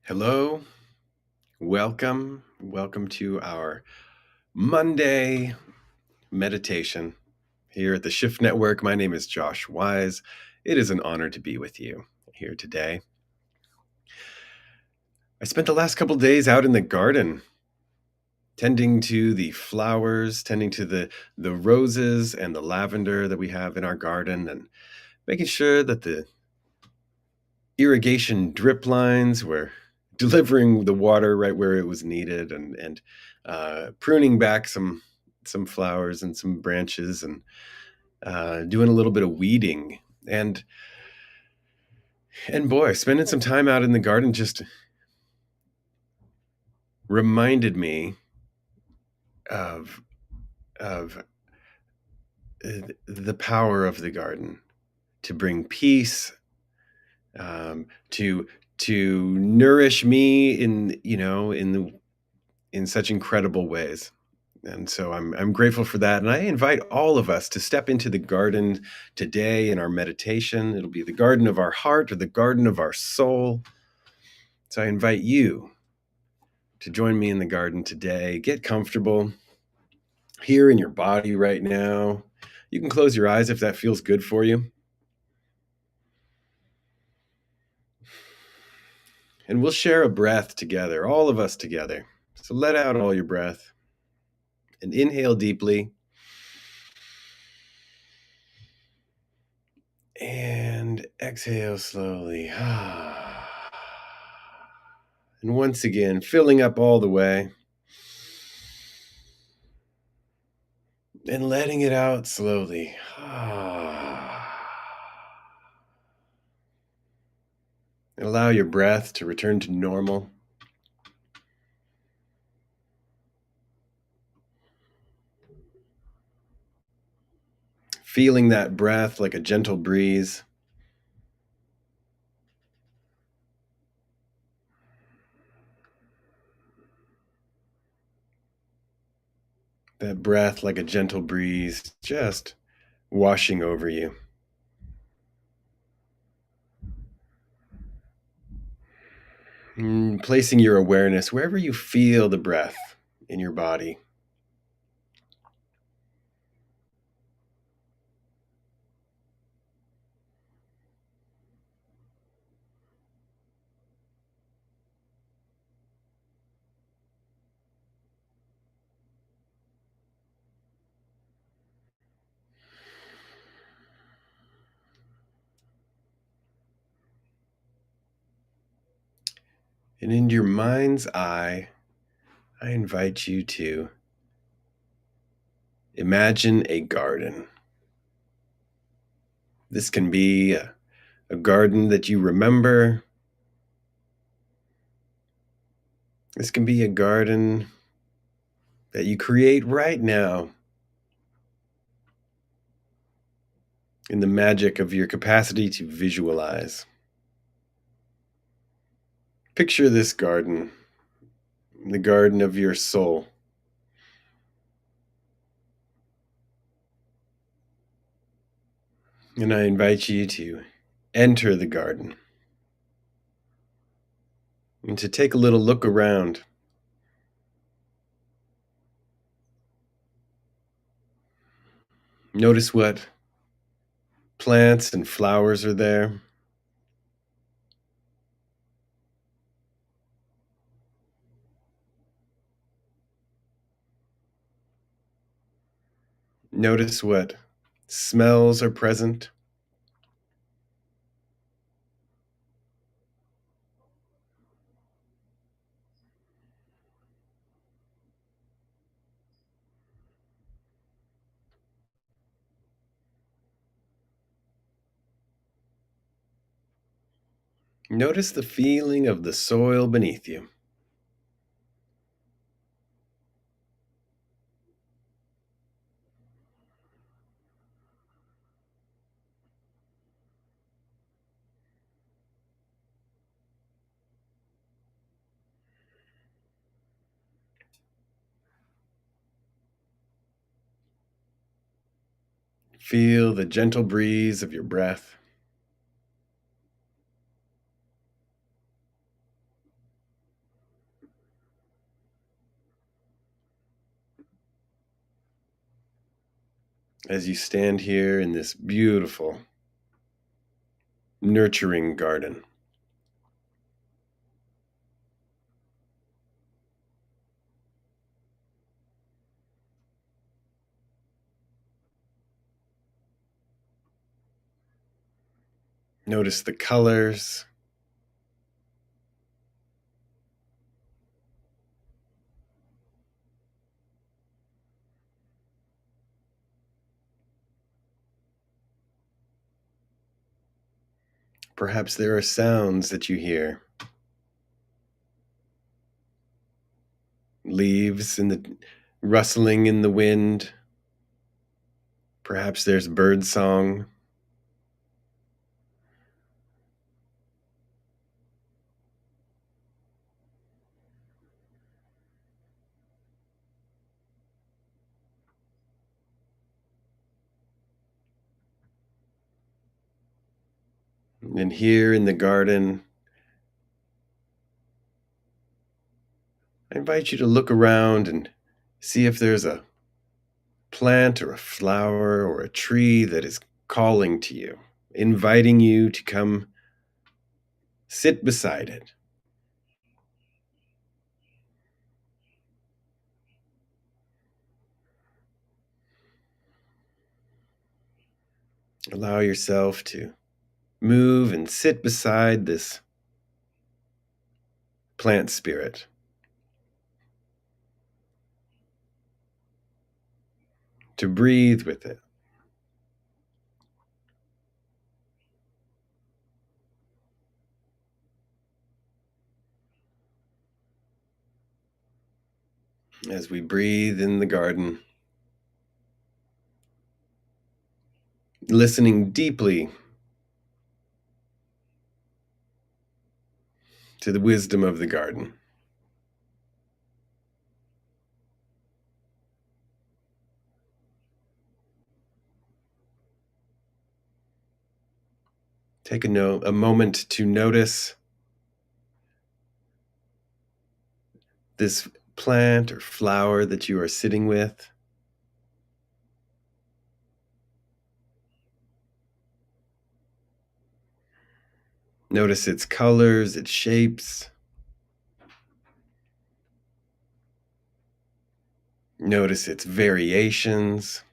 Hello, welcome to our Monday meditation here at the Shift Network. My name is Josh Wise. It is an honor to be with you here today. I spent the last couple days out in the garden, tending to the flowers, tending to the roses and the lavender that we have in our garden, and making sure that the irrigation drip lines were delivering the water right where it was needed, and pruning back some flowers and some branches, and doing a little bit of weeding. And boy, spending some time out in the garden just reminded me of of the power of the garden to bring peace, to nourish me in such incredible ways. And so I'm grateful for that. And I invite all of us to step into the garden today in our meditation. It'll be the garden of our heart or the garden of our soul. So I invite you to join me in the garden today. Get comfortable here in your body right now. You can close your eyes if that feels good for you. And we'll share a breath together, all of us together. So let out all your breath and inhale deeply. And exhale slowly. And once again, filling up all the way. And letting it out slowly. And allow your breath to return to normal. Feeling that breath like a gentle breeze. That breath like a gentle breeze just washing over you. Placing your awareness wherever you feel the breath in your body. And in your mind's eye, I invite you to imagine a garden. This can be a garden that you remember. This can be a garden that you create right now in the magic of your capacity to visualize. Picture this garden, the garden of your soul. And I invite you to enter the garden and to take a little look around. Notice what plants and flowers are there. Notice what smells are present. Notice the feeling of the soil beneath you. Feel the gentle breeze of your breath. as you stand here in this beautiful, nurturing garden. Notice the colors. Perhaps there are sounds that you hear. Leaves in the rustling in the wind. Perhaps there's bird song. And here in the garden, I invite you to look around and see if there's a plant or a flower or a tree that is calling to you, inviting you to come sit beside it. Allow yourself to move and sit beside this plant spirit, to breathe with it. As we breathe in the garden, listening deeply to the wisdom of the garden. Take a moment to notice this plant or flower that you are sitting with. Notice its colors, its shapes. Notice its variations.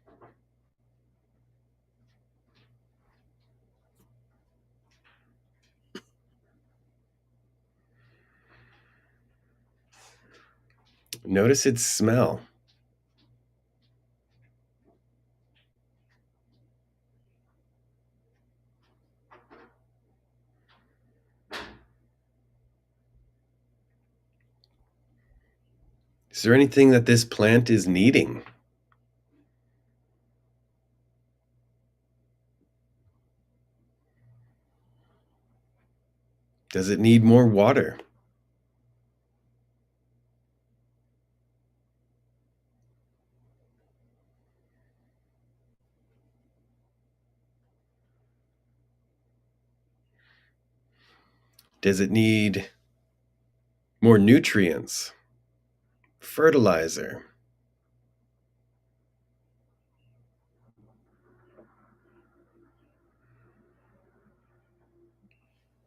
Notice its smell. Is there anything that this plant is needing? Does it need more water? Does it need more nutrients? Fertilizer?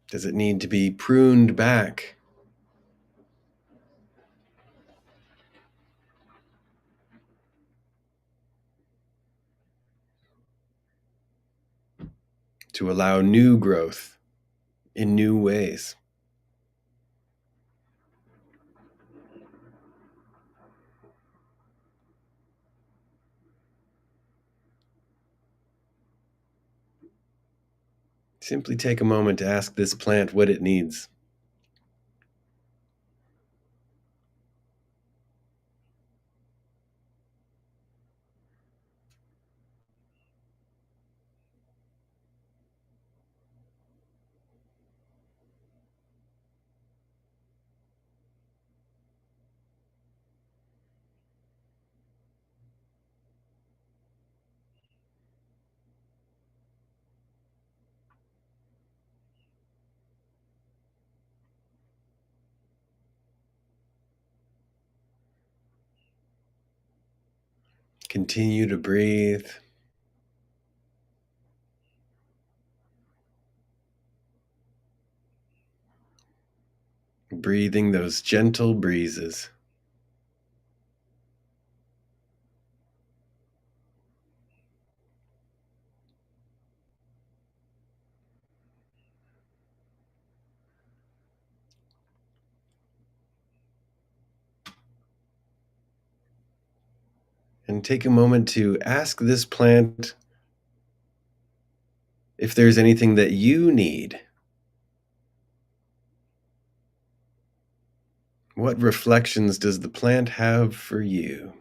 Does it need to be pruned back? To allow new growth in new ways? Simply take a moment to ask this plant what it needs. Continue to breathe. breathing those gentle breezes. And take a moment to ask this plant if there's anything that you need. What reflections does the plant have for you?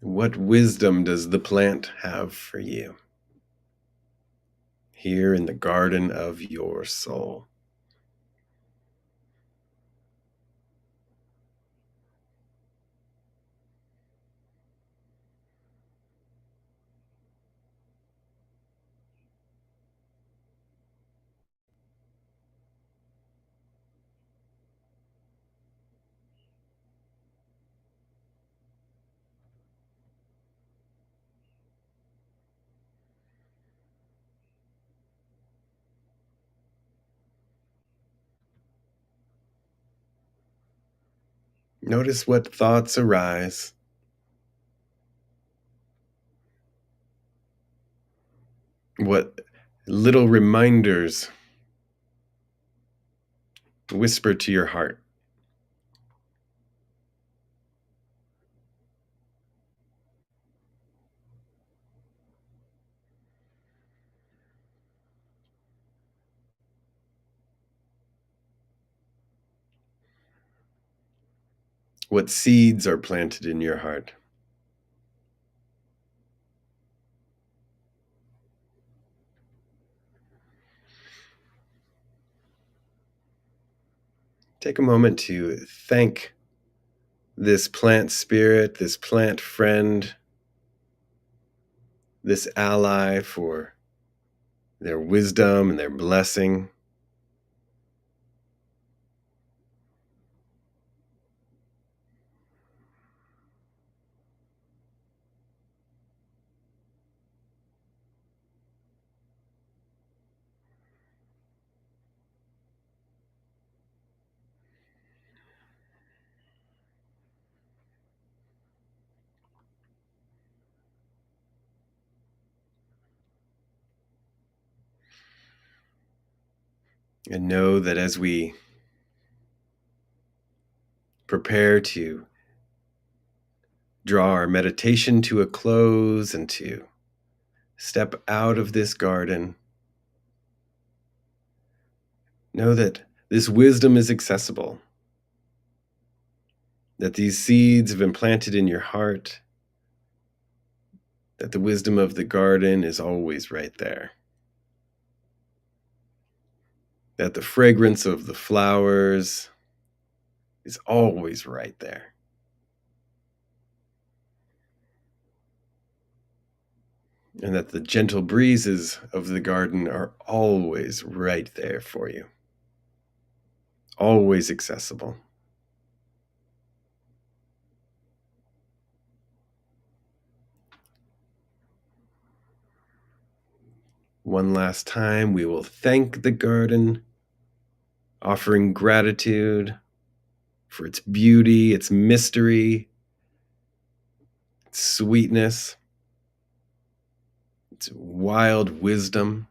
What wisdom does the plant have for you here in the garden of your soul? Notice what thoughts arise, what little reminders whisper to your heart. What seeds are planted in your heart? Take a moment to thank this plant spirit, this plant friend, this ally for their wisdom and their blessing. And know that as we prepare to draw our meditation to a close and to step out of this garden, know that this wisdom is accessible, that these seeds have been planted in your heart, that the wisdom of the garden is always right there, that the fragrance of the flowers is always right there. And that the gentle breezes of the garden are always right there for you, always accessible. One last time, we will thank the garden, offering gratitude for its beauty, its mystery, its sweetness, its wild wisdom.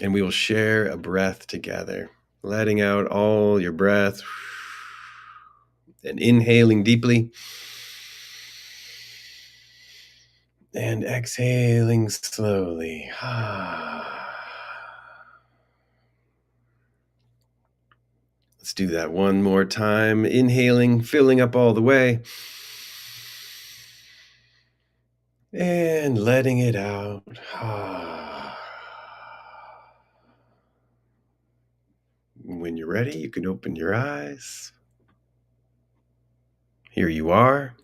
And we will share a breath together, letting out all your breath and inhaling deeply and exhaling slowly. Let's do that one more time. Inhaling, filling up all the way. And letting it out. When you're ready, you can open your eyes. Here you are.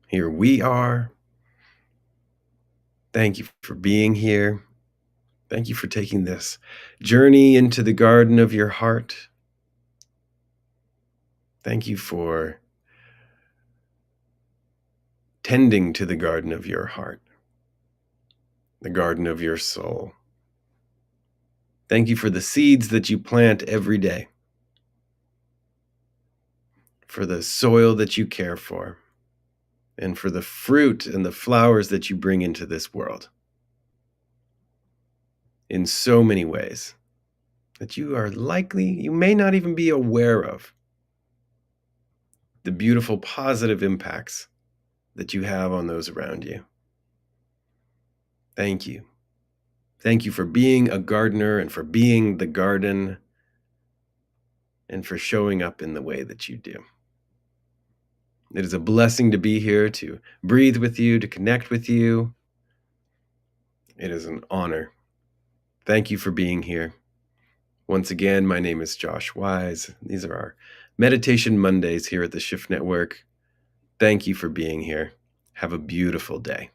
Here we are. Thank you for being here. Thank you for taking this journey into the garden of your heart. Thank you for tending to the garden of your heart, the garden of your soul. Thank you for the seeds that you plant every day, for the soil that you care for, and for the fruit and the flowers that you bring into this world in so many ways that you may not even be aware of the beautiful positive impacts that you have on those around you. Thank you. Thank you for being a gardener and for being the garden and for showing up in the way that you do. It is a blessing to be here, to breathe with you, to connect with you. It is an honor. Thank you for being here. Once again, my name is Josh Wise. These are our Meditation Mondays here at the Shift Network. Thank you for being here. Have a beautiful day.